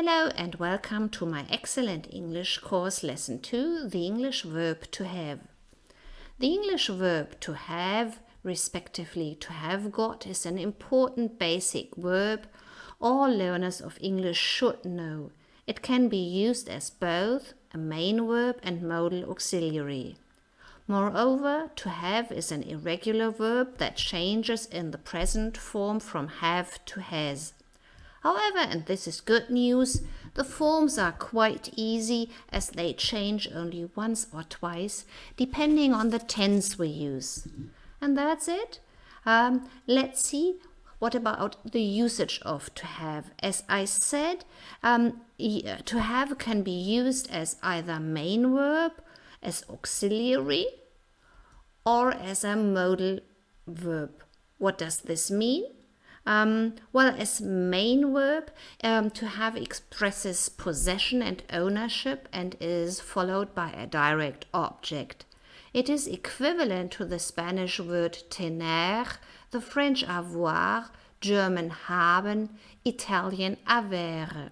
Hello and welcome to my excellent English course lesson 2, the English verb to have. The English verb to have, respectively to have got, is an important basic verb all learners of English should know. It can be used as both a main verb and modal auxiliary. Moreover, to have is an irregular verb that changes in the present form from have to has. However, and this is good news, the forms are quite easy as they change only once or twice, depending on the tense we use. And that's it. Let's see, what about the usage of to have? As I said, to have can be used as either main verb, as auxiliary, or as a modal verb. What does this mean? Well, as main verb, to have expresses possession and ownership and is followed by a direct object. It is equivalent to the Spanish word tener, the French avoir, German haben, Italian avere.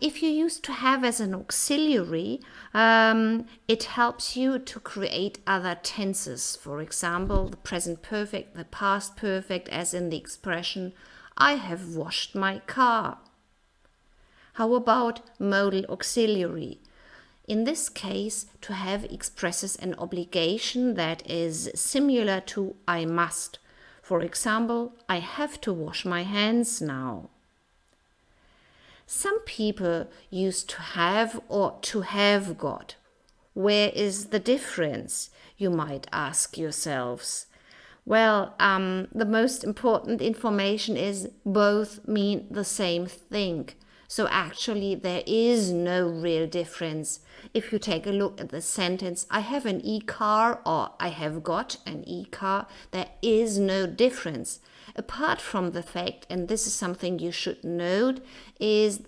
If you use to have as an auxiliary, it helps you to create other tenses. For example, the present perfect, the past perfect, as in the expression, I have washed my car. How about modal auxiliary? In this case, to have expresses an obligation that is similar to I must. For example, I have to wash my hands now. Some people use to have or to have got. Where is the difference, you might ask yourselves? Well, the most important information is both mean the same thing. So actually there is no real difference. If you take a look at the sentence, I have an e-car or I have got an e-car, there is no difference. Apart from the fact, and this is something you should note, is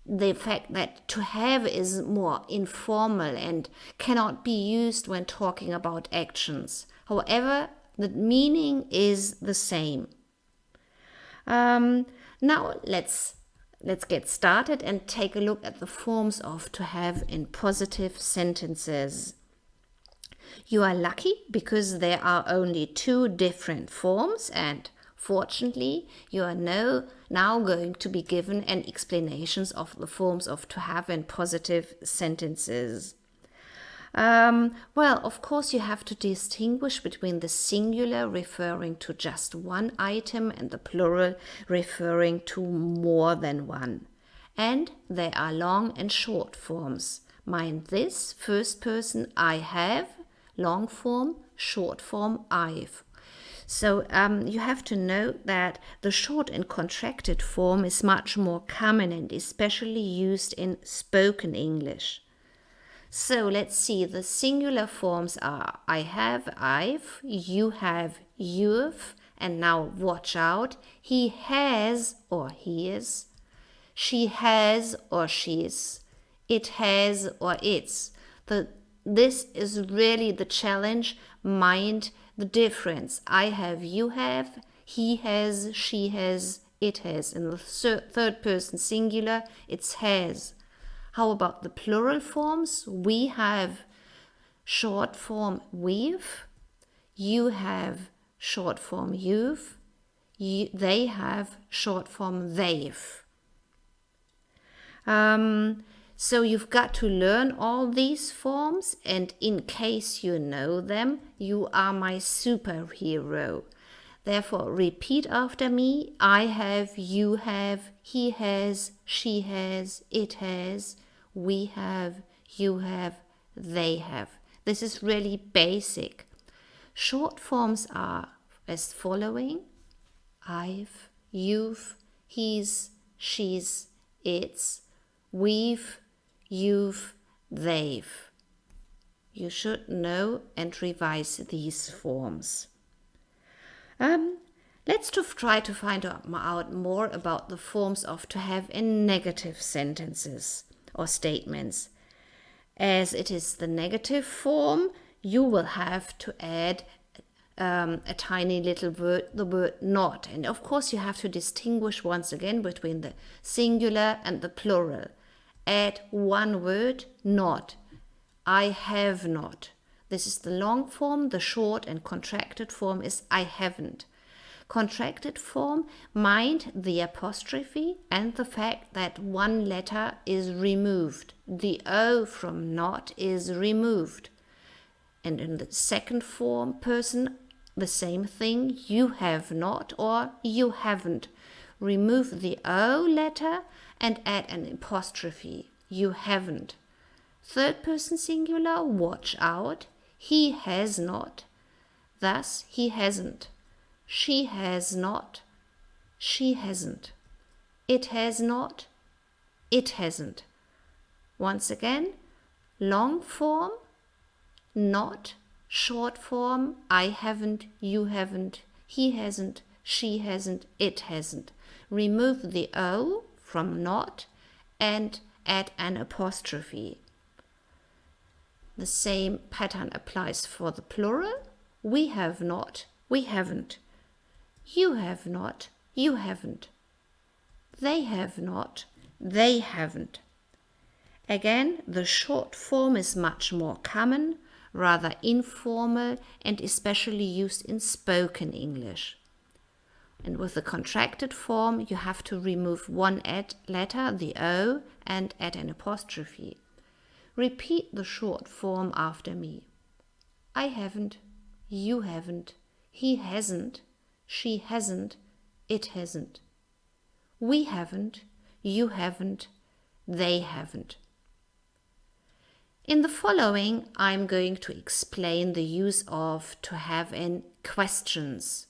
the fact that to have is more informal and cannot be used when talking about actions. However, the meaning is the same. Now let's get started and take a look at the forms of to have in positive sentences. You are lucky because there are only 2 different forms, and fortunately, you are now going to be given an explanations of the forms of to have in positive sentences. Well, of course, you have to distinguish between the singular referring to just one item and the plural referring to more than one. And there are long and short forms. Mind this, first person I have, long form, short form I've. So you have to note that the short and contracted form is much more common and especially used in spoken English. So let's see, the singular forms are I have, I've, you have, you've, and now watch out, he has or he is, she has or she's, it has or it's. This is really the challenge, mind the difference. I have, you have, he has, she has, it has. In the third person singular, it's has. How about the plural forms? We have short form we've, you have short form you've, they have short form they've. So you've got to learn all these forms, and in case you know them, you are my superhero. Therefore, repeat after me. I have, you have, he has, she has, it has, we have, you have, they have. This is really basic. Short forms are as following: I've, you've, he's, she's, it's, we've, you've, they've. You should know and revise these forms. Let's try to find out more about the forms of to have in negative sentences or statements. As it is the negative form, you will have to add a tiny little word, the word not. And of course you have to distinguish once again between the singular and the plural. Add one word, not. I have not. This is the long form. The short and contracted form is I haven't. Contracted form, mind the apostrophe and the fact that one letter is removed. The O from not is removed. And in the second form person, the same thing, you have not or you haven't. Remove the O letter and add an apostrophe. You haven't. Third person singular, watch out. He has not. Thus, he hasn't. She has not. She hasn't. It has not. It hasn't. Once again, long form, not. Short form, I haven't, you haven't, he hasn't, she hasn't, it hasn't. Remove the O from not and add an apostrophe. The same pattern applies for the plural. We have not, we haven't. You have not, you haven't. They have not, they haven't. Again, the short form is much more common, rather informal, and especially used in spoken English. And with the contracted form, you have to remove one letter, the O, and add an apostrophe. Repeat the short form after me. I haven't, you haven't, he hasn't, she hasn't, it hasn't. We haven't, you haven't, they haven't. In the following, I'm going to explain the use of to have in questions.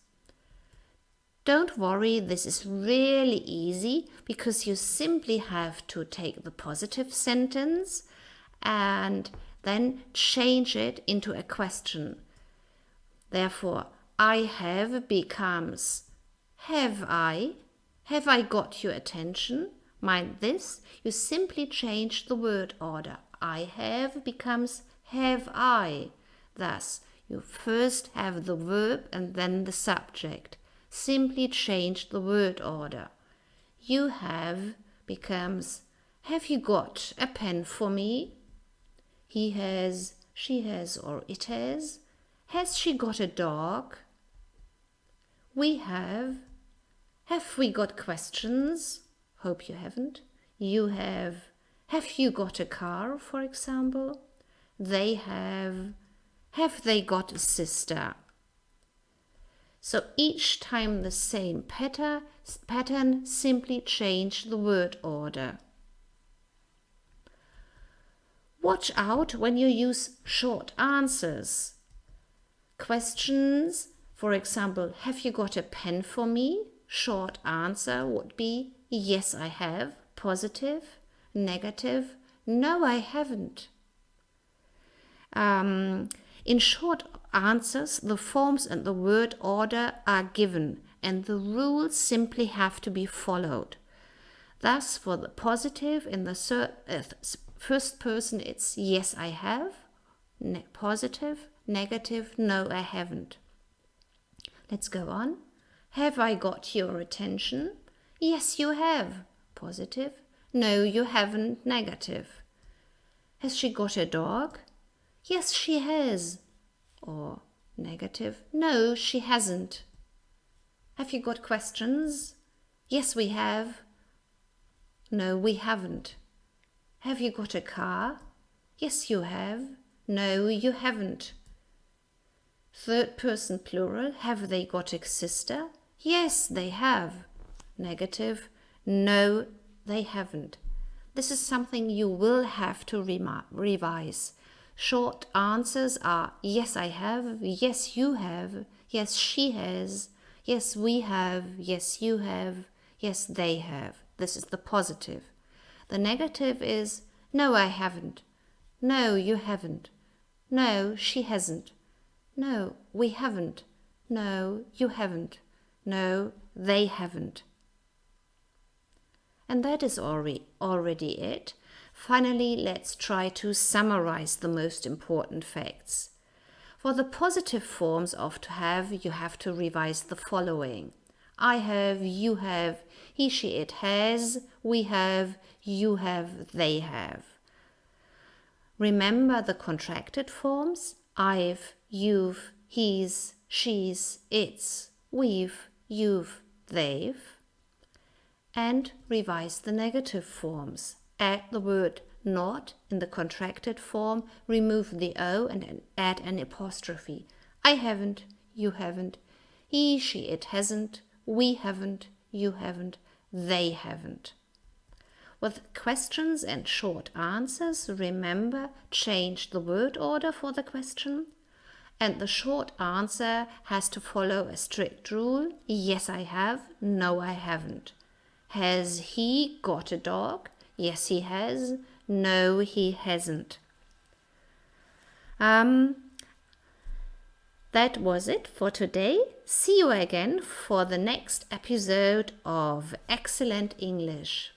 Don't worry, this is really easy because you simply have to take the positive sentence and then change it into a question. Therefore, I have becomes have I? Have I got your attention? Mind this, you simply change the word order. I have becomes have I. Thus, you first have the verb and then the subject. Simply change the word order. You have becomes have you got a pen for me? He has, she has, or it has. Has she got a dog? We have. Have we got questions? Hope you haven't. You have. Have you got a car, for example? They have. Have they got a sister? So each time the same pattern, simply change the word order. Watch out when you use short answers. Questions, for example, have you got a pen for me? Short answer would be yes, I have. Positive, negative, no, I haven't. In short answers, the forms and the word order are given and the rules simply have to be followed. Thus, for the positive, in the first person, it's yes, I have. Positive, negative, no, I haven't. Let's go on. Have I got your attention? Yes, you have. Positive. No, you haven't. Negative. Has she got a dog? Yes, she has. Or negative. No, she hasn't. Have you got questions? Yes, we have. No, we haven't. Have you got a car? Yes, you have. No, you haven't. Third person plural. Have they got a sister? Yes, they have. Negative. No, they haven't. This is something you will have to revise. Short answers are yes, I have. Yes, you have. Yes, she has. Yes, we have. Yes, you have. Yes, they have. This is the positive. The negative is no, I haven't. No, you haven't. No, she hasn't. No, we haven't. No, you haven't. No, they haven't. And that is already it. Finally, let's try to summarize the most important facts. For the positive forms of to have, you have to revise the following. I have, you have, he, she, it has, we have, you have, they have. Remember the contracted forms, I've, you've, he's, she's, it's, we've, you've, they've. And revise the negative forms. Add the word not in the contracted form, remove the O and add an apostrophe. I haven't, you haven't, he, she, it hasn't, we haven't, you haven't, they haven't. With questions and short answers, remember, change the word order for the question. And the short answer has to follow a strict rule. Yes, I have. No, I haven't. Has he got a dog? Yes, he has. No, he hasn't. That was it for today. See you again for the next episode of Excellent English.